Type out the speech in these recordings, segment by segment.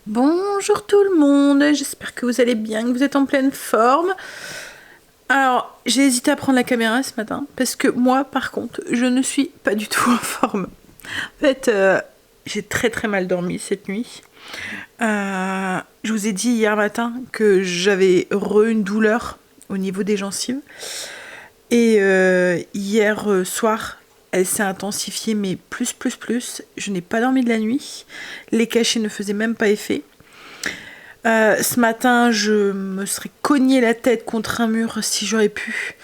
Bonjour tout le monde, j'espère que vous allez bien, que vous êtes en pleine forme. Alors, j'ai hésité à prendre la caméra ce matin parce que moi, par contre, je ne suis pas du tout en forme. En fait, j'ai très très mal dormi cette nuit. Je vous ai dit hier matin que j'avais une douleur au niveau des gencives. Et hier soir, elle s'est intensifiée, mais plus. Je n'ai pas dormi de la nuit. Les cachets ne faisaient même pas effet. Ce matin, je me serais cogné la tête contre un mur si j'aurais pu.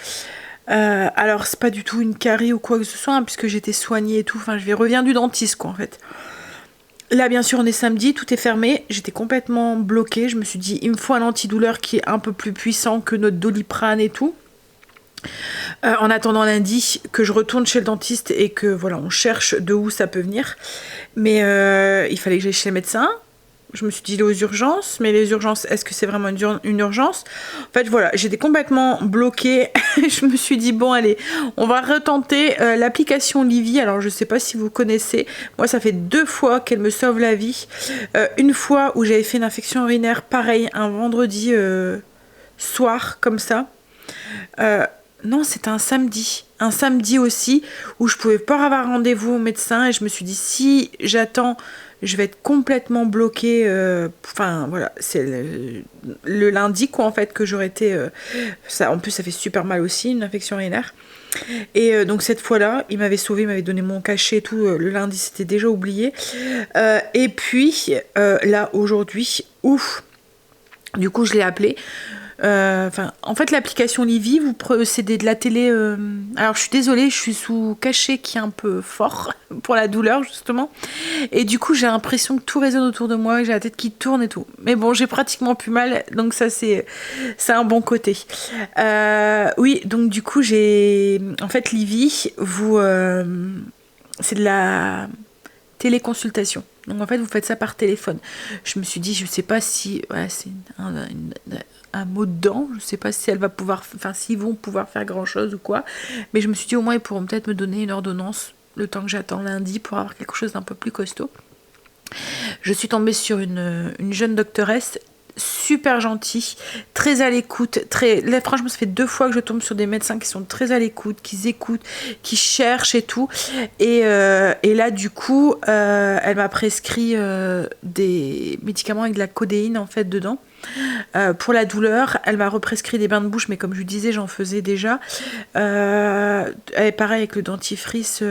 Alors, c'est pas du tout une carie ou quoi que ce soit, hein, puisque j'étais soignée et tout. Enfin, je reviens du dentiste, quoi, en fait. Là, bien sûr, on est samedi, tout est fermé. J'étais complètement bloquée. Je me suis dit, il me faut un antidouleur qui est un peu plus puissant que notre Doliprane et tout. En attendant lundi, que je retourne chez le dentiste et que voilà, on cherche de où ça peut venir. Mais il fallait que j'aille chez le médecin. Je me suis dit aux urgences, mais les urgences, est-ce que c'est vraiment une urgence? En fait, voilà, j'étais complètement bloquée. Je me suis dit, bon, allez, on va retenter l'application Livy. Alors, je sais pas si vous connaissez. Moi, ça fait 2 fois qu'elle me sauve la vie. Une fois où j'avais fait une infection urinaire, pareil, un vendredi soir, comme ça. Non, c'était un samedi. Un samedi aussi, où je pouvais pas avoir rendez-vous au médecin. Et je me suis dit, si j'attends, je vais être complètement bloquée. Enfin, voilà, c'est le lundi, quoi, en fait, que j'aurais été... ça, en plus, ça fait super mal aussi, une infection urinaire. Et donc, cette fois-là, il m'avait sauvé, il m'avait donné mon cachet et tout. Le lundi, c'était déjà oublié. Et puis, là, aujourd'hui, ouf, du coup, je l'ai appelé. En fait, l'application Livy, vous procédez de la télé. Alors, je suis désolée, je suis sous cachet qui est un peu fort pour la douleur, justement. Et du coup, j'ai l'impression que tout résonne autour de moi, j'ai la tête qui tourne et tout. Mais bon, j'ai pratiquement plus mal, donc ça, c'est un bon côté. Oui, donc du coup, en fait, Livy, c'est de la téléconsultation. Donc en fait, vous faites ça par téléphone. Je me suis dit, je sais pas si... Ouais, c'est un mot dedans. Je sais pas si elle va pouvoir... Enfin, s'ils vont pouvoir faire grand-chose ou quoi. Mais je me suis dit, au moins, ils pourront peut-être me donner une ordonnance le temps que j'attends lundi pour avoir quelque chose d'un peu plus costaud. Je suis tombée sur une jeune doctoresse super gentille, très à l'écoute, là, franchement ça fait 2 fois que je tombe sur des médecins qui sont très à l'écoute, qui écoutent, qui cherchent et tout, et là du coup elle m'a prescrit des médicaments avec de la codéine en fait dedans. Pour la douleur, elle m'a represcrit des bains de bouche, mais comme je vous disais, j'en faisais déjà. Elle est pareil avec le dentifrice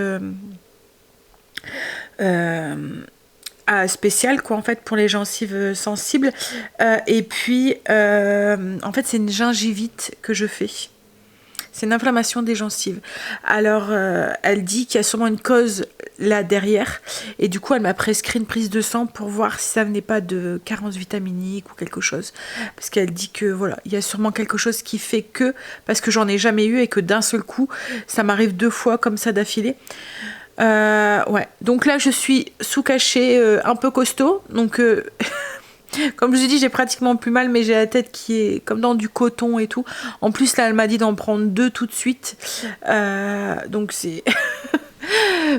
spécial quoi en fait pour les gencives sensibles. Et puis en fait c'est une gingivite que je fais. C'est une inflammation des gencives. Alors, elle dit qu'il y a sûrement une cause là derrière. Et du coup, elle m'a prescrit une prise de sang pour voir si ça venait pas de carence vitaminique ou quelque chose. Parce qu'elle dit que voilà, il y a sûrement quelque chose qui fait que, parce que j'en ai jamais eu et que d'un seul coup, ça m'arrive 2 fois comme ça d'affilée. Ouais, donc là je suis sous cachet un peu costaud. Donc comme je vous ai dit, j'ai pratiquement plus mal, mais j'ai la tête qui est comme dans du coton et tout. En plus, là, elle m'a dit d'en prendre 2 tout de suite. Donc c'est...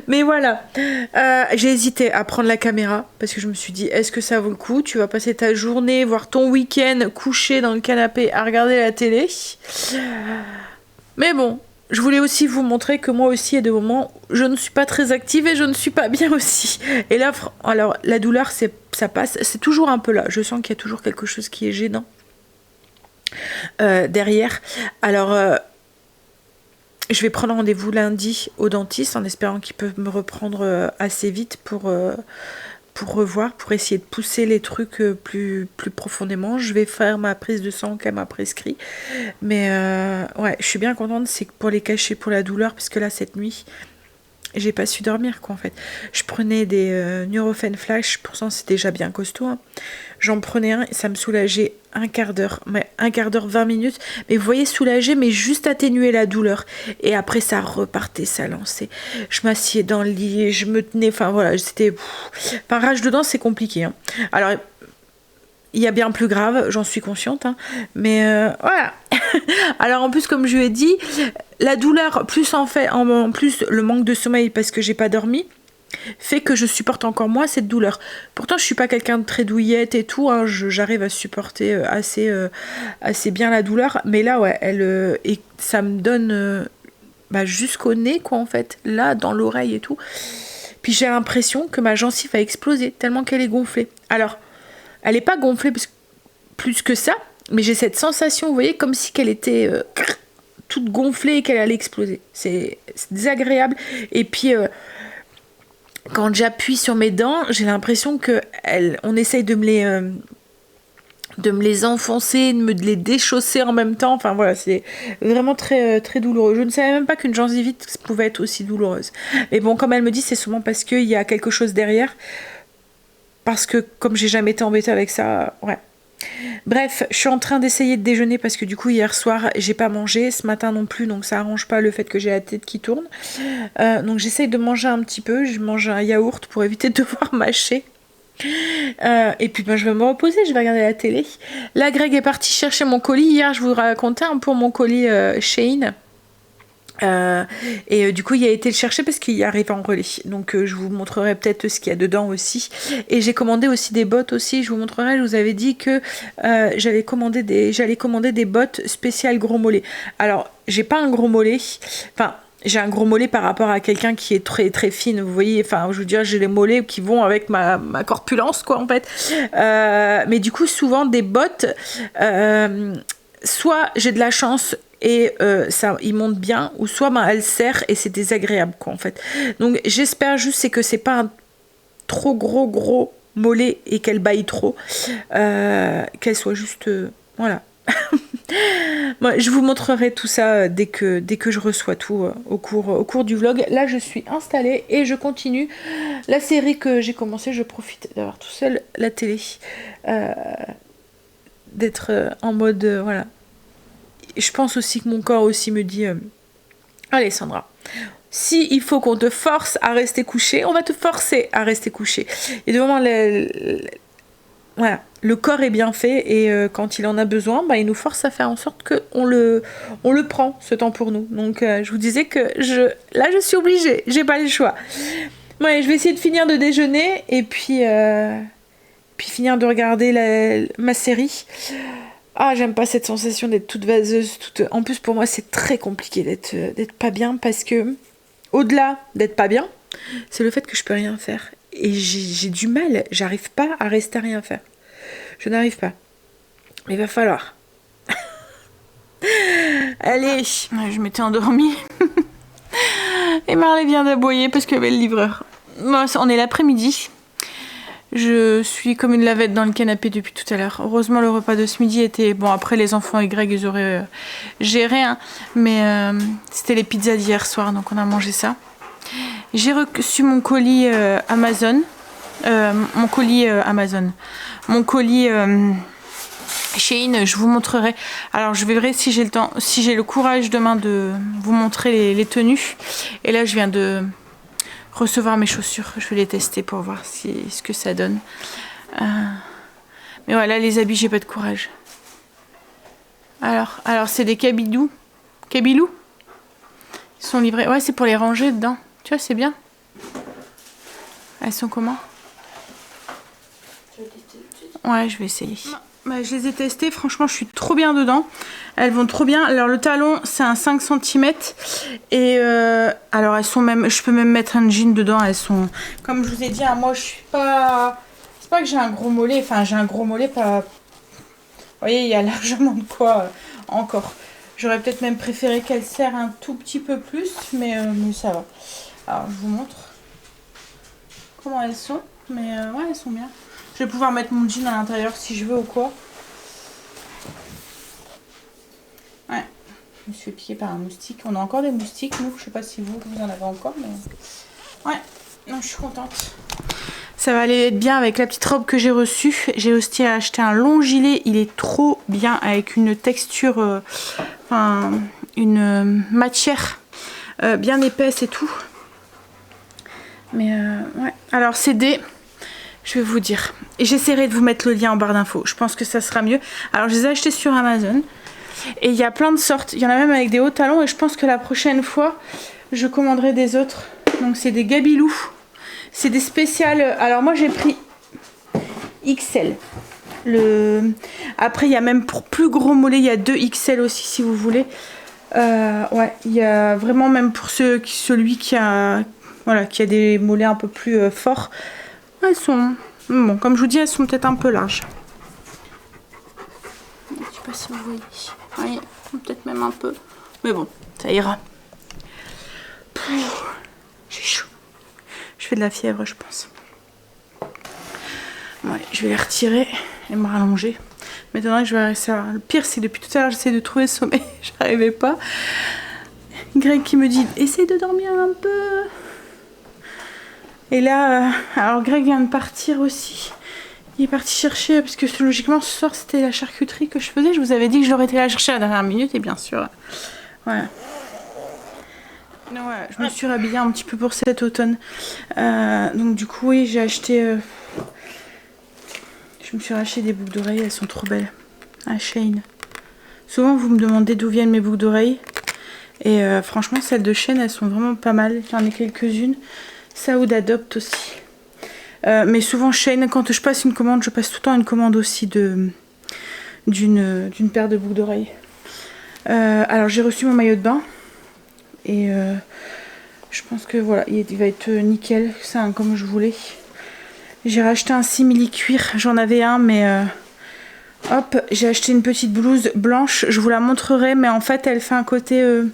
Mais voilà. J'ai hésité à prendre la caméra parce que je me suis dit, est-ce que ça vaut le coup? Tu vas passer ta journée, voire ton week-end couché dans le canapé à regarder la télé. Mais bon, je voulais aussi vous montrer que moi aussi, il y a des moments où je ne suis pas très active et je ne suis pas bien aussi. Et là, alors, la douleur, ça passe. C'est toujours un peu là. Je sens qu'il y a toujours quelque chose qui est gênant derrière. Alors, je vais prendre rendez-vous lundi au dentiste en espérant qu'ils peuvent me reprendre assez vite pour revoir, pour essayer de pousser les trucs plus profondément. Je vais faire ma prise de sang qu'elle m'a prescrit. Mais ouais, je suis bien contente, c'est que pour les cachets, pour la douleur, parce que là, cette nuit, j'ai pas su dormir, quoi, en fait. Je prenais des Nurofen Flash, pourtant c'est déjà bien costaud, hein. J'en prenais un et ça me soulageait un quart d'heure, mais un quart d'heure, 20 minutes. Mais vous voyez, soulager, mais juste atténuer la douleur. Et après, ça repartait, ça lançait. Je m'assieds dans le lit, je me tenais, enfin voilà, c'était... Enfin, rage dedans, c'est compliqué, hein. Alors, il y a bien plus grave, j'en suis consciente, hein. Mais voilà. Alors en plus, comme je lui ai dit, la douleur, plus en plus le manque de sommeil parce que j'ai pas dormi. fait que je supporte encore moins cette douleur. Pourtant, je suis pas quelqu'un de très douillette et tout, hein, j'arrive à supporter assez bien la douleur, mais là, ouais, et ça me donne jusqu'au nez, quoi, en fait, là, dans l'oreille et tout. Puis j'ai l'impression que ma gencive a explosé, tellement qu'elle est gonflée. Alors, elle est pas gonflée plus que ça, mais j'ai cette sensation, vous voyez, comme si qu'elle était toute gonflée et qu'elle allait exploser. C'est désagréable. Et puis... quand j'appuie sur mes dents, j'ai l'impression qu'on essaye de me les enfoncer, de me les déchausser en même temps. Enfin voilà, c'est vraiment très, très douloureux. Je ne savais même pas qu'une gingivite pouvait être aussi douloureuse. Mais bon, comme elle me dit, c'est souvent parce qu'il y a quelque chose derrière. Parce que comme j'ai jamais été embêtée avec ça, ouais. Bref, je suis en train d'essayer de déjeuner parce que du coup hier soir j'ai pas mangé, ce matin non plus, donc ça arrange pas le fait que j'ai la tête qui tourne. Donc j'essaye de manger un petit peu, je mange un yaourt pour éviter de devoir mâcher. Et puis je vais me reposer, je vais regarder la télé. Là Greg est parti chercher mon colis, hier je vous racontais un peu mon colis Shein. Du coup il a été le chercher parce qu'il arrive en relais, donc je vous montrerai peut-être ce qu'il y a dedans aussi. Et j'ai commandé aussi des bottes aussi, je vous montrerai. Je vous avais dit que j'allais commander des bottes spéciales gros mollets. Alors j'ai pas un gros mollet, enfin j'ai un gros mollet par rapport à quelqu'un qui est très très fine, vous voyez, enfin je veux dire j'ai les mollets qui vont avec ma corpulence quoi en fait, mais du coup souvent des bottes, soit j'ai de la chance et ça il monte bien, ou soit elle serre et c'est désagréable quoi en fait. Donc j'espère juste que c'est pas un trop gros mollet et qu'elle baille trop, qu'elle soit juste voilà. Moi, je vous montrerai tout ça dès que je reçois tout au cours du vlog. Là je suis installée et je continue la série que j'ai commencé. Je profite d'avoir tout seul la télé, d'être en mode voilà. Je pense aussi que mon corps aussi me dit allez Sandra, si il faut qu'on te force à rester couché, on va te forcer à rester couché. Et de moment voilà, le corps est bien fait et quand il en a besoin, il nous force à faire en sorte qu'on le prend ce temps pour nous. Donc je vous disais que là je suis obligée, j'ai pas le choix. Ouais, je vais essayer de finir de déjeuner et puis finir de regarder ma série. Ah, j'aime pas cette sensation d'être toute vaseuse, En plus, pour moi, c'est très compliqué d'être pas bien parce que, au-delà d'être pas bien, c'est le fait que je peux rien faire. Et j'ai du mal, j'arrive pas à rester à rien faire. Je n'arrive pas. Mais il va falloir. Allez, je m'étais endormie. Et Marley vient d'aboyer parce qu'il y avait le livreur. Bon, on est l'après-midi. Je suis comme une lavette dans le canapé depuis tout à l'heure. Heureusement, le repas de ce midi était... Bon, après, les enfants et Greg, ils auraient géré, hein, mais c'était les pizzas d'hier soir, donc on a mangé ça. J'ai reçu mon colis Amazon. Mon colis Shein, je vous montrerai. Alors, je verrai si j'ai le temps, si j'ai le courage demain de vous montrer les tenues. Et là, je viens de... recevoir mes chaussures, je vais les tester pour voir ce que ça donne. Mais voilà, les habits, j'ai pas de courage. Alors c'est des Kabilou. Ils sont livrés. Ouais, c'est pour les ranger dedans. Tu vois, c'est bien. Elles sont comment? Ouais, je vais essayer. Je les ai testées, franchement je suis trop bien dedans. Elles vont trop bien. Alors le talon c'est un 5 cm. Et alors elles sont même... Je peux même mettre un jean dedans. Elles sont... Comme je vous ai dit, hein, moi je suis pas... C'est pas que j'ai un gros mollet. Enfin j'ai un gros mollet pas... Vous voyez, il y a largement de quoi encore. J'aurais peut-être même préféré qu'elle serre un tout petit peu plus. Mais ça va. Alors je vous montre comment elles sont. Mais ouais, elles sont bien. Je vais pouvoir mettre mon jean à l'intérieur si je veux ou quoi. Ouais, je me suis fait piquer par un moustique. On a encore des moustiques, nous. Je sais pas si vous en avez encore, mais... Ouais, non, je suis contente. Ça va aller être bien avec la petite robe que j'ai reçue. J'ai aussi acheté un long gilet. Il est trop bien avec une texture... Enfin, une matière bien épaisse et tout. Mais ouais. Alors, c'est des... Je vais vous dire. Et j'essaierai de vous mettre le lien en barre d'infos. Je pense que ça sera mieux. Alors, je les ai achetés sur Amazon. Et il y a plein de sortes. Il y en a même avec des hauts talons. Et je pense que la prochaine fois, je commanderai des autres. Donc, c'est des Gabilou. C'est des spéciales. Alors moi j'ai pris XL. Après il y a même pour plus gros mollets, il y a 2 XL aussi si vous voulez. Ouais, il y a vraiment même pour celui qui a, voilà, qui a des mollets un peu plus forts. Elles sont, bon, comme je vous dis, elles sont peut-être un peu larges. Je sais pas si vous voyez. Oui, peut-être même un peu. Mais bon, ça ira. J'ai chaud. Je fais de la fièvre, je pense. Ouais, je vais les retirer et me rallonger. Maintenant, je vais rester. Le pire, c'est depuis tout à l'heure, j'essaie de trouver le sommeil. J'arrivais pas. Greg qui me dit essaye de dormir un peu. Et là, alors Greg vient de partir aussi. Il est parti chercher, parce que logiquement ce soir c'était la charcuterie que je faisais. Je vous avais dit que je l'aurais été la chercher à la dernière minute, et bien sûr, voilà. Ouais, je me suis rhabillée un petit peu pour cet automne. Donc du coup, oui, j'ai acheté... Je me suis racheté des boucles d'oreilles, elles sont trop belles. À Shein. Souvent, vous me demandez d'où viennent mes boucles d'oreilles. Et franchement, celles de Shein, elles sont vraiment pas mal. J'en ai quelques-unes. Saoud adopte aussi. Mais souvent, Shein, quand je passe une commande, je passe tout le temps une commande aussi d'une paire de boucles d'oreilles. Alors, j'ai reçu mon maillot de bain. Et je pense que voilà, il va être nickel. C'est comme je voulais. J'ai racheté un simili cuir. J'en avais un, mais... hop, j'ai acheté une petite blouse blanche. Je vous la montrerai, mais en fait, elle fait un côté... vous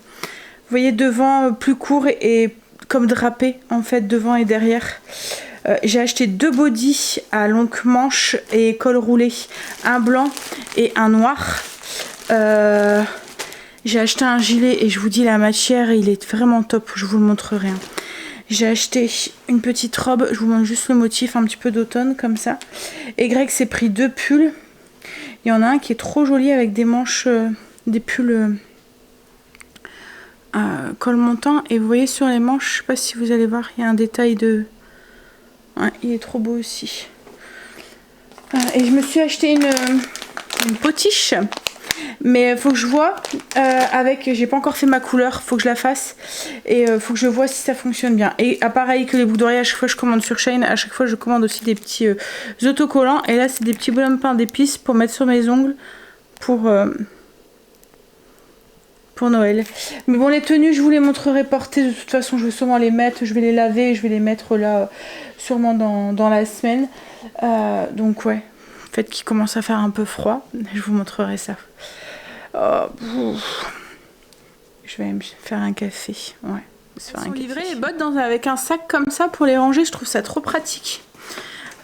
voyez, devant plus court et comme drapé, en fait, devant et derrière. J'ai acheté 2 bodys à longue manche et col roulé. Un blanc et un noir. J'ai acheté un gilet et je vous dis, la matière, il est vraiment top. Je vous le montrerai. Hein. J'ai acheté une petite robe. Je vous montre juste le motif, un petit peu d'automne, comme ça. Et Greg s'est pris 2 pulls. Il y en a un qui est trop joli avec des manches, des pulls col montant. Et vous voyez sur les manches, je sais pas si vous allez voir, il y a un détail de... Ouais, il est trop beau aussi. Et je me suis acheté une potiche. Mais faut que je vois avec... J'ai pas encore fait ma couleur, faut que je la fasse. Et faut que je vois si ça fonctionne bien. Et pareil que les boucles d'oreilles, à chaque fois je commande sur Shein, à chaque fois je commande aussi des petits autocollants. Et là c'est des petits bonhommes peints d'épices pour mettre sur mes ongles pour Noël. Mais bon, les tenues je vous les montrerai portées. De toute façon je vais sûrement les mettre, je vais les laver, je vais les mettre là sûrement dans la semaine. Donc ouais, le fait qu'il commence à faire un peu froid, je vous montrerai ça. Je vais me faire un café. Ouais. Ils sont livrés les bottes avec un sac comme ça pour les ranger. Je trouve ça trop pratique.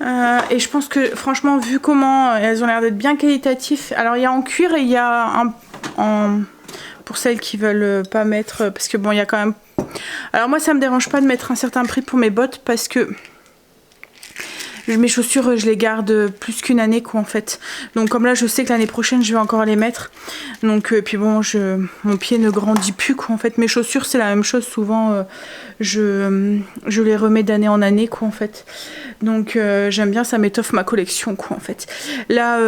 Et je pense que franchement, vu comment elles ont l'air d'être bien qualitatives. Alors il y a en cuir et il y a en pour celles qui veulent pas mettre, parce que bon, il y a quand même. Alors moi, ça me dérange pas de mettre un certain prix pour mes bottes parce que mes chaussures, je les garde plus qu'une année, quoi, en fait. Donc, comme là, je sais que l'année prochaine, je vais encore les mettre. Donc, puis bon, mon pied ne grandit plus, quoi, en fait. Mes chaussures, c'est la même chose. Souvent, je les remets d'année en année, quoi, en fait. Donc, j'aime bien, ça m'étoffe ma collection, quoi, en fait. Là,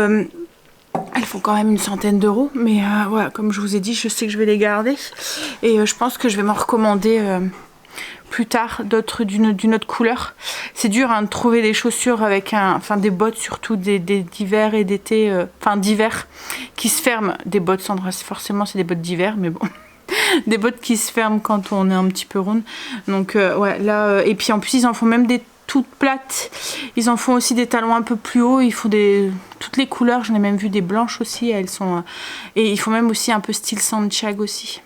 elles font quand même une centaine d'euros. Mais voilà, comme je vous ai dit, je sais que je vais les garder. Et je pense que je vais m'en recommander... plus tard d'autres d'une autre couleur. C'est dur hein, de trouver des chaussures avec des bottes surtout d'hiver et d'été, d'hiver qui se ferment, des bottes sans forcément c'est des bottes d'hiver mais bon des bottes qui se ferment quand on est un petit peu ronde. Donc ouais là et puis en plus ils en font même des toutes plates. Ils en font aussi des talons un peu plus hauts, ils font toutes les couleurs, j'en ai même vu des blanches aussi, elles sont et ils font même aussi un peu style Santiago aussi.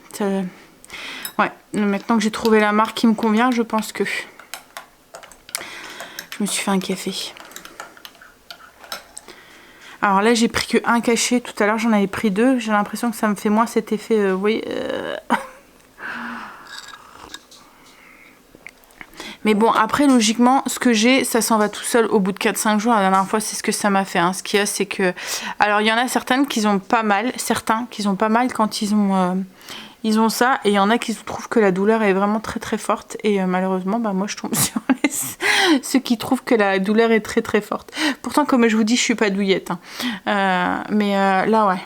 Ouais, maintenant que j'ai trouvé la marque qui me convient, je pense que je me suis fait un café. Alors là, j'ai pris que un cachet. Tout à l'heure, j'en avais pris 2. J'ai l'impression que ça me fait moins cet effet, vous voyez. Mais bon, après, logiquement, ce que j'ai, ça s'en va tout seul au bout de 4-5 jours. La dernière fois, c'est ce que ça m'a fait. Hein. Ce qu'il y a, c'est que... Alors, il y en a certaines qui ont pas mal. Certains qui ont pas mal quand ils ont ça, et il y en a qui trouvent que la douleur est vraiment très très forte, et malheureusement bah moi je tombe sur ceux qui trouvent que la douleur est très très forte. Pourtant comme je vous dis je suis pas douillette hein. Mais là ouais.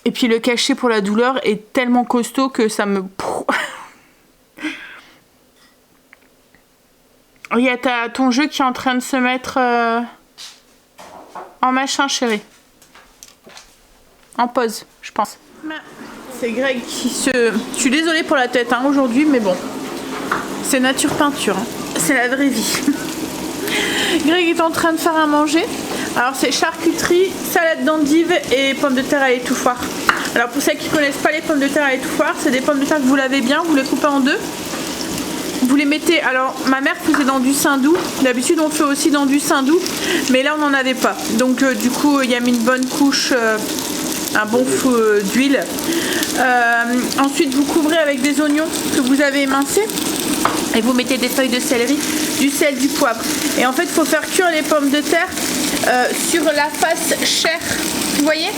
Et puis le cachet pour la douleur est tellement costaud que ça me... Il y a ton jeu qui est en train de se mettre en machin, chérie. En pause, je pense. C'est Greg qui se... Je suis désolée pour la tête hein, aujourd'hui, mais bon. C'est nature peinture. Hein. C'est la vraie vie. Greg est en train de faire à manger. Alors c'est charcuterie, salade d'endive et pommes de terre à l'étouffoir. Alors pour celles qui ne connaissent pas les pommes de terre à l'étouffoir, c'est des pommes de terre que vous lavez bien, vous les coupez en deux. Vous les mettez, alors ma mère faisait dans du saindoux, d'habitude on fait aussi dans du saindoux, mais là on n'en avait pas. Donc du coup il y a mis une bonne couche, un bon fou d'huile. Ensuite vous couvrez avec des oignons que vous avez émincés. Et vous mettez des feuilles de céleri, du sel, du poivre. Et en fait, il faut faire cuire les pommes de terre sur la face chair, vous voyez,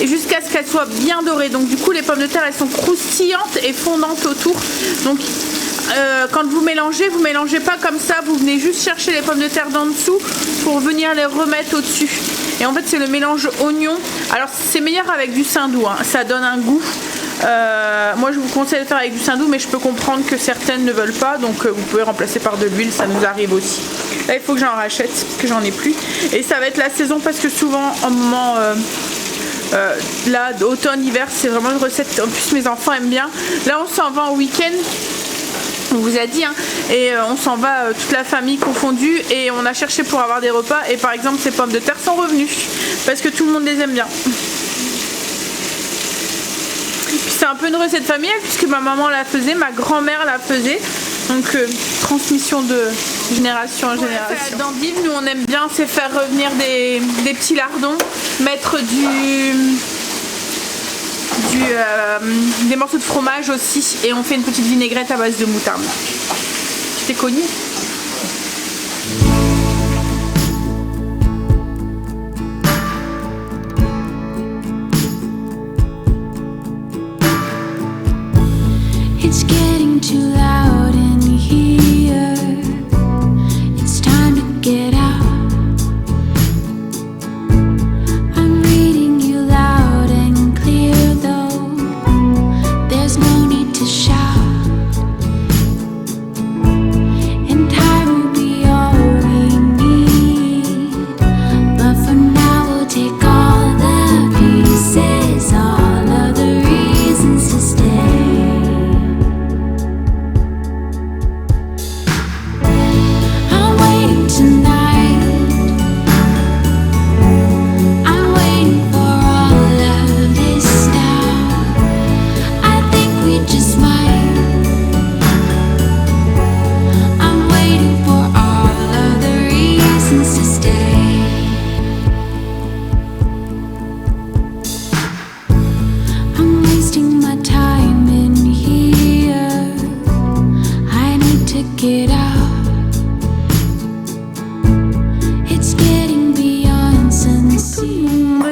et jusqu'à ce qu'elles soient bien dorées. Donc du coup, les pommes de terre, elles sont croustillantes et fondantes autour. Donc quand vous mélangez pas comme ça. Vous venez juste chercher les pommes de terre d'en dessous pour venir les remettre au-dessus. Et en fait, c'est le mélange oignon. Alors, c'est meilleur avec du saindoux, hein. Ça donne un goût. Moi je vous conseille de faire avec du saindoux, mais je peux comprendre que certaines ne veulent pas, donc vous pouvez remplacer par de l'huile, ça nous arrive aussi. Là il faut que j'en rachète parce que j'en ai plus, et ça va être la saison parce que souvent en moment là automne hiver c'est vraiment une recette, en plus mes enfants aiment bien. Là on s'en va en week-end, on vous a dit hein, et on s'en va toute la famille confondue, et on a cherché pour avoir des repas, et par exemple ces pommes de terre sont revenues parce que tout le monde les aime bien. C'est un peu une recette familiale puisque ma maman la faisait, ma grand-mère la faisait, donc transmission de génération en génération. D'endive, nous on aime bien, c'est faire revenir des petits lardons, mettre des morceaux de fromage aussi, et on fait une petite vinaigrette à base de moutarde. Je t'ai cogné. It's getting too loud in here. It's time to get out. I'm reading you loud and clear though. There's no need to shout. And time will be all we need. But for now we'll take all the pieces, all of the reasons to stay.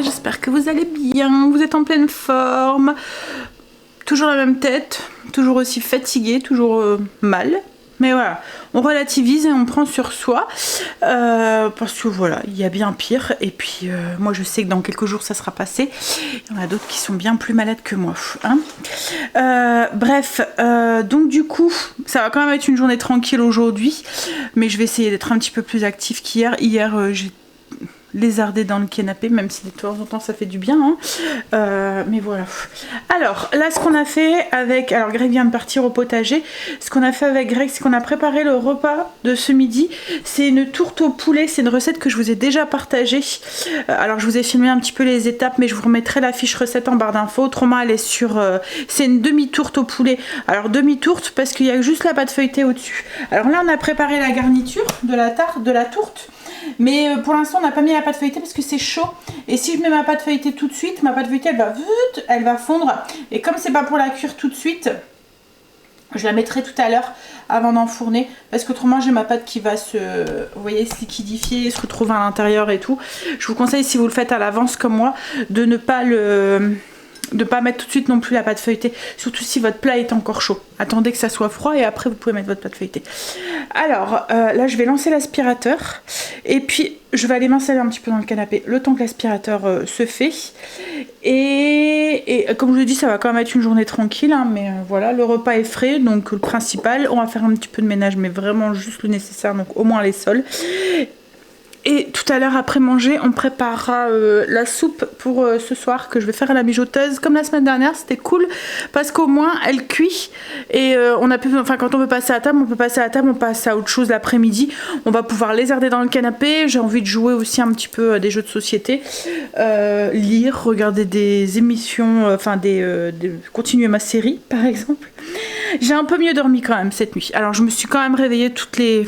J'espère que vous allez bien, vous êtes en pleine forme, toujours la même tête, toujours aussi fatiguée, toujours mal. Mais voilà, on relativise et on prend sur soi, parce que voilà, il y a bien pire. Et puis moi je sais que dans quelques jours ça sera passé. Il y en a d'autres qui sont bien plus malades que moi, hein. Bref, donc du coup ça va quand même être une journée tranquille aujourd'hui, mais je vais essayer d'être un petit peu plus active qu'hier. Hier j'ai lézarder dans le canapé, même si de temps en temps ça fait du bien, hein. Mais voilà. Alors là ce qu'on a fait avec, alors Greg vient de partir au potager, ce qu'on a fait avec Greg c'est qu'on a préparé le repas de ce midi. C'est une tourte au poulet, c'est une recette que je vous ai déjà partagée. Alors je vous ai filmé un petit peu les étapes, mais je vous remettrai la fiche recette en barre d'infos. Autrement elle est sur, c'est une demi-tourte au poulet. Alors demi-tourte parce qu'il y a juste la pâte feuilletée au dessus. Alors là on a préparé la garniture de la tarte, de la tourte. Mais pour l'instant on n'a pas mis la pâte feuilletée parce que c'est chaud, et si je mets ma pâte feuilletée tout de suite, ma pâte feuilletée elle va fondre, et comme c'est pas pour la cuire tout de suite, je la mettrai tout à l'heure avant d'enfourner, parce qu'autrement j'ai ma pâte qui va se, vous voyez, se liquidifier, se retrouver à l'intérieur et tout. Je vous conseille, si vous le faites à l'avance comme moi, de ne pas de pas mettre tout de suite non plus la pâte feuilletée, surtout si votre plat est encore chaud. Attendez que ça soit froid et après vous pouvez mettre votre pâte feuilletée. Alors là je vais lancer l'aspirateur et puis je vais aller m'installer un petit peu dans le canapé le temps que l'aspirateur se fait. Et comme je vous dis, ça va quand même être une journée tranquille, hein, mais voilà, le repas est frais, donc le principal, on va faire un petit peu de ménage, mais vraiment juste le nécessaire, donc au moins les sols. Et tout à l'heure, après manger, on préparera la soupe pour ce soir que je vais faire à la mijoteuse. Comme la semaine dernière, c'était cool parce qu'au moins elle cuit et on a pu, enfin quand on veut passer à table, on peut passer à table, on passe à autre chose l'après-midi. On va pouvoir lézarder dans le canapé. J'ai envie de jouer aussi un petit peu à des jeux de société, lire, regarder des émissions, enfin continuer ma série par exemple. J'ai un peu mieux dormi quand même cette nuit. Alors je me suis quand même réveillée toutes les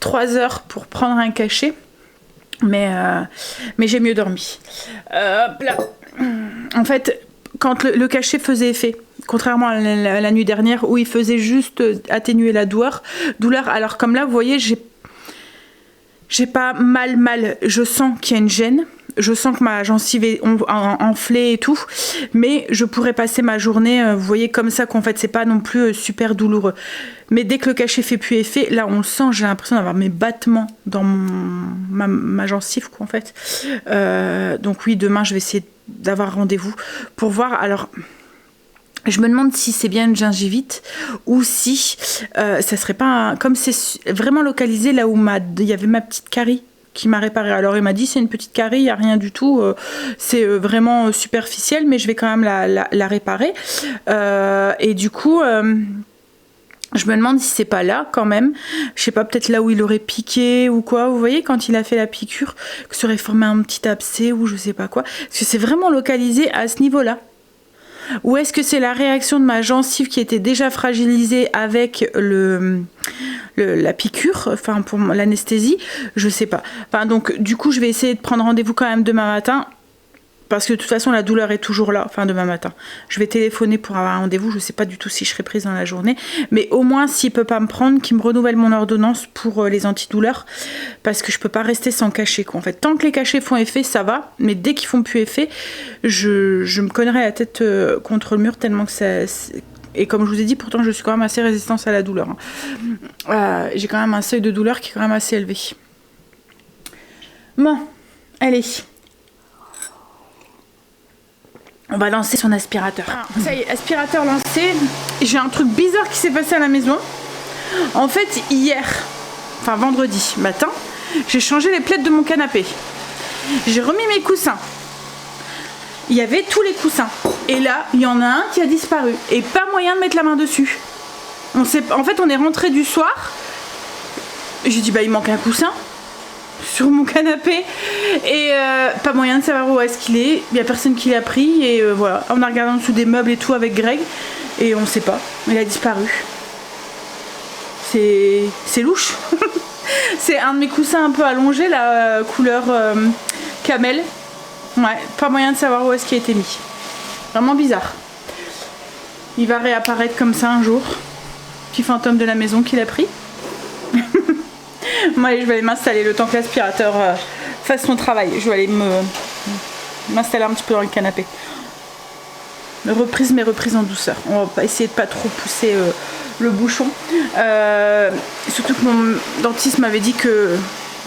3 heures pour prendre un cachet. Mais j'ai mieux dormi. Là. En fait, quand le cachet faisait effet, contrairement à la nuit dernière où il faisait juste atténuer la douleur. Alors comme là, vous voyez, j'ai pas mal. Je sens qu'il y a une gêne. Je sens que ma gencive est enflée et tout, mais je pourrais passer ma journée, vous voyez, comme ça, qu'en fait, c'est pas non plus super douloureux. Mais dès que le cachet fait plus effet, là, on le sent, j'ai l'impression d'avoir mes battements dans ma gencive, quoi, en fait. Donc oui, demain, je vais essayer d'avoir rendez-vous pour voir. Alors, je me demande si c'est bien une gingivite ou si ça serait pas comme c'est vraiment localisé là où il y avait ma petite carie qui m'a réparé. Alors il m'a dit c'est une petite carie, il n'y a rien du tout, c'est vraiment superficiel, mais je vais quand même la réparer. Et du coup, je me demande si c'est pas là quand même. Je sais pas, peut-être là où il aurait piqué ou quoi. Vous voyez, quand il a fait la piqûre, que ça aurait formé un petit abcès ou je sais pas quoi. Parce que c'est vraiment localisé à ce niveau-là. Ou est-ce que c'est la réaction de ma gencive qui était déjà fragilisée avec la piqûre, enfin pour l'anesthésie, je sais pas. Enfin donc du coup je vais essayer de prendre rendez-vous quand même demain matin. Parce que de toute façon la douleur est toujours là, enfin demain matin. Je vais téléphoner pour avoir un rendez-vous, je sais pas du tout si je serai prise dans la journée. Mais au moins s'il peut pas me prendre, qu'il me renouvelle mon ordonnance pour les antidouleurs. Parce que je peux pas rester sans cachet, quoi. En fait, tant que les cachets font effet, ça va. Mais dès qu'ils font plus effet, je me cognerai la tête contre le mur tellement que ça... Et comme je vous ai dit, pourtant je suis quand même assez résistante à la douleur. J'ai quand même un seuil de douleur qui est quand même assez élevé. Bon, allez. On va lancer son aspirateur. Ça y est, aspirateur lancé. J'ai un truc bizarre qui s'est passé à la maison. En fait, hier, enfin vendredi matin, j'ai changé les plaids de mon canapé. J'ai remis mes coussins. Il y avait tous les coussins. Et là, il y en a un qui a disparu. Et pas moyen de mettre la main dessus. En fait, on est rentré du soir. J'ai dit, bah il manque un coussin sur mon canapé et pas moyen de savoir où est-ce qu'il est. Il n'y a personne qui l'a pris et voilà. On a regardé en dessous des meubles et tout avec Greg et on ne sait pas. Il a disparu. C'est louche. C'est un de mes coussins un peu allongé, la couleur camel. Ouais, pas moyen de savoir où est-ce qu'il a été mis. Vraiment bizarre. Il va réapparaître comme ça un jour. Petit fantôme de la maison qu'il a pris. Moi, allez, je vais aller m'installer le temps que l'aspirateur fasse son travail. Je vais aller m'installer un petit peu dans le canapé. Reprise en douceur. On va pas essayer de pas trop pousser le bouchon. Surtout que mon dentiste m'avait dit que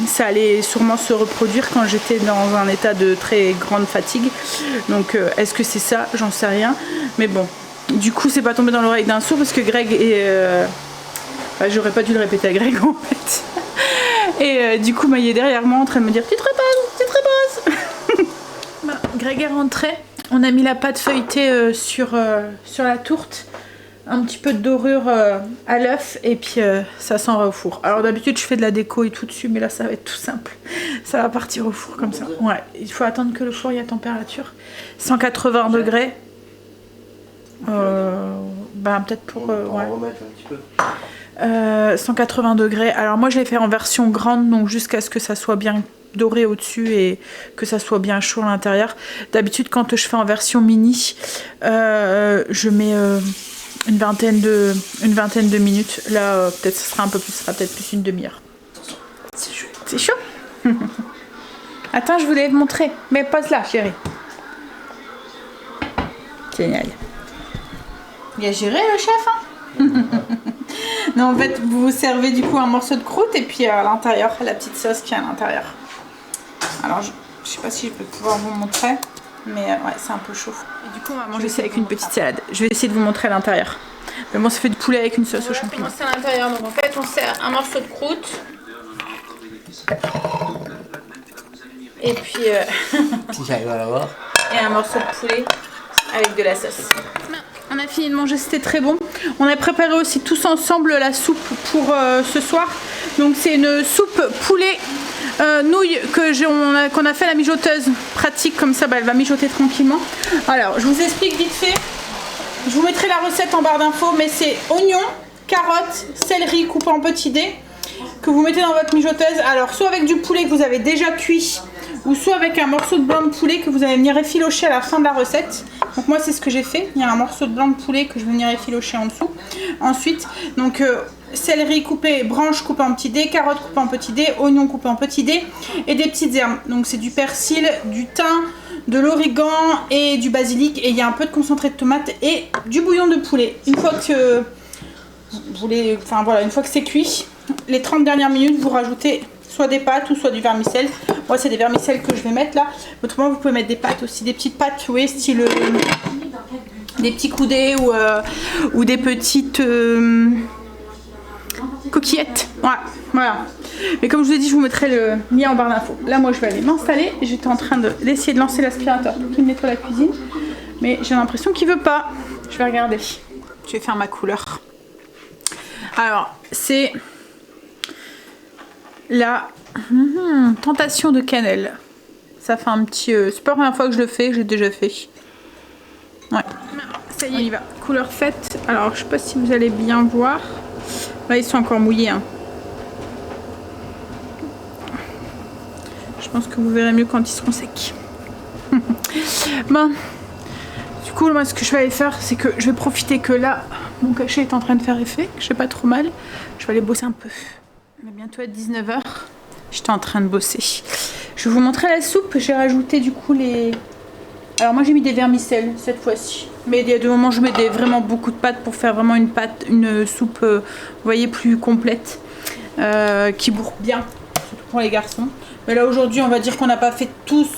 ça allait sûrement se reproduire quand j'étais dans un état de très grande fatigue. Donc, est-ce que c'est ça? J'en sais rien. Mais bon, du coup, c'est pas tombé dans l'oreille d'un sourd parce que Greg est... j'aurais pas dû le répéter à Greg en fait. Et du coup, il est derrière moi en train de me dire tu te reposes. Greg est rentré. On a mis la pâte feuilletée sur la tourte. Un petit peu de dorure à l'œuf et puis ça s'en va au four. Alors d'habitude je fais de la déco et tout dessus, mais là ça va être tout simple. Ça va partir au four comme ça. Ouais, il faut attendre que le four y ait température. 180 degrés. Peut-être pour... ouais. 180 degrés. Alors moi je l'ai fait en version grande, donc jusqu'à ce que ça soit bien doré au-dessus et que ça soit bien chaud à l'intérieur. D'habitude quand je fais en version mini, je mets une vingtaine de minutes. Là peut-être ça sera un peu plus, ça sera peut-être plus une demi-heure. C'est chaud. C'est chaud. Attends, je voulais te montrer. Mais pose là, chérie. Génial. Bien géré le chef, hein. Non, en fait, vous servez du coup un morceau de croûte et puis à l'intérieur, la petite sauce qui est à l'intérieur. Alors, je sais pas si je peux pouvoir vous montrer, mais ouais, c'est un peu chaud. Et du coup, on va manger ça avec une petite salade. Je vais essayer de vous montrer à l'intérieur. Mais bon, ça fait du poulet avec une sauce aux champignons. C'est à l'intérieur, donc en fait, on sert un morceau de croûte. Et puis, Si j'arrive à l'avoir. et un morceau de poulet avec de la sauce. On a fini de manger, c'était très bon. On a préparé aussi tous ensemble la soupe pour ce soir. Donc c'est une soupe poulet nouilles qu'on a fait à la mijoteuse. Pratique comme ça, bah, elle va mijoter tranquillement. Alors je vous explique vite fait. Je vous mettrai la recette en barre d'infos, mais c'est oignons, carottes, céleri coupé en petits dés que vous mettez dans votre mijoteuse. Alors soit avec du poulet que vous avez déjà cuit, ou soit avec un morceau de blanc de poulet que vous allez venir effilocher à la fin de la recette. Donc moi c'est ce que j'ai fait, il y a un morceau de blanc de poulet que je vais venir effilocher en dessous. Ensuite, donc céleri coupé, branches coupées en petits dés, carottes coupées en petits dés, oignons coupés en petits dés et des petites herbes. Donc c'est du persil, du thym, de l'origan et du basilic, et il y a un peu de concentré de tomate et du bouillon de poulet. Une fois que une fois que c'est cuit, les 30 dernières minutes vous rajoutez soit des pâtes ou soit du vermicelle. Moi c'est des vermicelles que je vais mettre là. Autrement vous pouvez mettre des pâtes aussi, des petites pâtes, vous voyez, style des petits coudés ou des petites coquillettes. Ouais, voilà. Mais comme je vous ai dit, je vous mettrai le lien en barre d'infos. Là moi je vais aller m'installer. J'étais en train d'essayer de lancer l'aspirateur pour qu'il nettoie la cuisine. Mais j'ai l'impression qu'il veut pas. Je vais regarder. Je vais faire ma couleur. Alors c'est la tentation de cannelle. Ça fait un petit... c'est pas la première fois que je le fais, j'ai déjà fait. Ouais. Ça y est, on y va. Couleur faite. Alors, je sais pas si vous allez bien voir. Là, ils sont encore mouillés. Hein. Je pense que vous verrez mieux quand ils seront secs. Bon. Du coup, moi, ce que je vais aller faire, c'est que je vais profiter que là, mon cachet est en train de faire effet, que j'ai pas trop mal. Je vais aller bosser un peu. On va bientôt être 19h. J'étais en train de bosser. Je vais vous montrer la soupe. J'ai rajouté du coup les... Alors moi j'ai mis des vermicelles cette fois-ci. Mais il y a des moments où je mets vraiment beaucoup de pâtes pour faire vraiment une soupe, vous voyez, plus complète. Qui bourre bien, surtout pour les garçons. Mais là aujourd'hui on va dire qu'on n'a pas fait tous...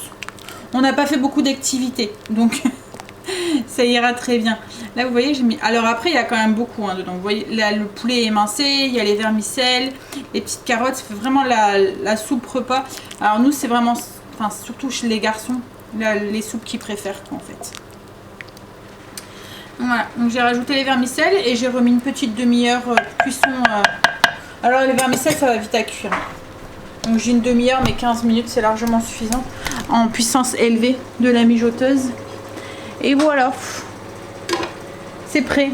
On n'a pas fait beaucoup d'activités. Donc ça ira très bien. Là vous voyez j'ai mis... Alors après il y a quand même beaucoup dedans. Vous voyez là le poulet est émincé, il y a les vermicelles, les petites carottes. Ça fait vraiment la soupe repas. Alors nous c'est vraiment... Enfin surtout chez les garçons. Là, les soupes qu'ils préfèrent en fait. Voilà, donc j'ai rajouté les vermicelles et j'ai remis une petite demi-heure cuisson. Alors les vermicelles ça va vite à cuire. Donc j'ai une demi-heure mais 15 minutes c'est largement suffisant. En puissance élevée de la mijoteuse. Et voilà. C'est prêt.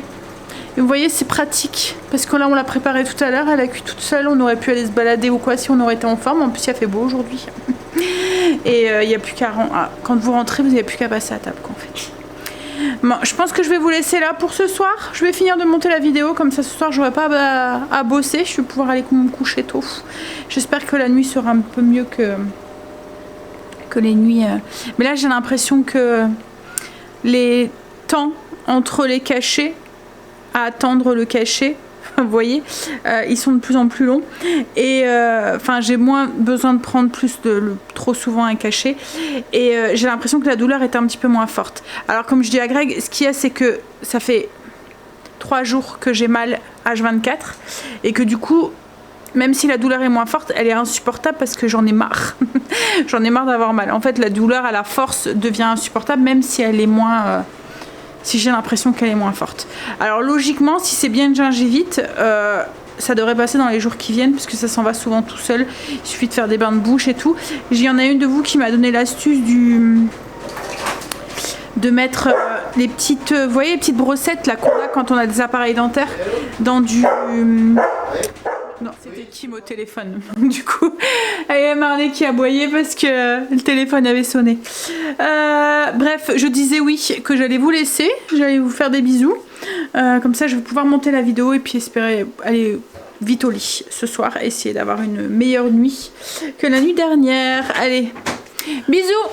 Et vous voyez c'est pratique. Parce que là on l'a préparé tout à l'heure, elle a cuit toute seule, on aurait pu aller se balader ou quoi si on aurait été en forme. En plus il a fait beau aujourd'hui. Et il n'y a plus qu'à... quand vous rentrez, vous n'avez plus qu'à passer à table en fait. Bon, je pense que je vais vous laisser là pour ce soir. Je vais finir de monter la vidéo, comme ça ce soir j'aurai pas à bosser. Je vais pouvoir aller me coucher tôt. J'espère que la nuit sera un peu mieux que les nuits. Mais là j'ai l'impression que les temps entre les cachets, à attendre le cachet, vous voyez, ils sont de plus en plus longs et enfin j'ai moins besoin de prendre trop souvent un cachet et j'ai l'impression que la douleur est un petit peu moins forte. Alors comme je dis à Greg, ce qu'il y a c'est que ça fait 3 jours que j'ai mal H24 et que du coup même si la douleur est moins forte, elle est insupportable parce que j'en ai marre. J'en ai marre d'avoir mal. En fait la douleur à la force devient insupportable même si elle est moins... si j'ai l'impression qu'elle est moins forte. Alors logiquement, si c'est bien une gingivite, ça devrait passer dans les jours qui viennent, parce que ça s'en va souvent tout seul. Il suffit de faire des bains de bouche et tout. Il y en a une de vous qui m'a donné l'astuce de mettre les petites, vous voyez les petites brossettes là qu'on a quand on a des appareils dentaires dans du... Non, c'était Kim au téléphone. Du coup, il y a Marley qui a aboyé parce que le téléphone avait sonné. Bref, je disais oui, que j'allais vous laisser. J'allais vous faire des bisous. Comme ça, je vais pouvoir monter la vidéo et puis espérer aller vite au lit ce soir. Essayer d'avoir une meilleure nuit que la nuit dernière. Allez, bisous!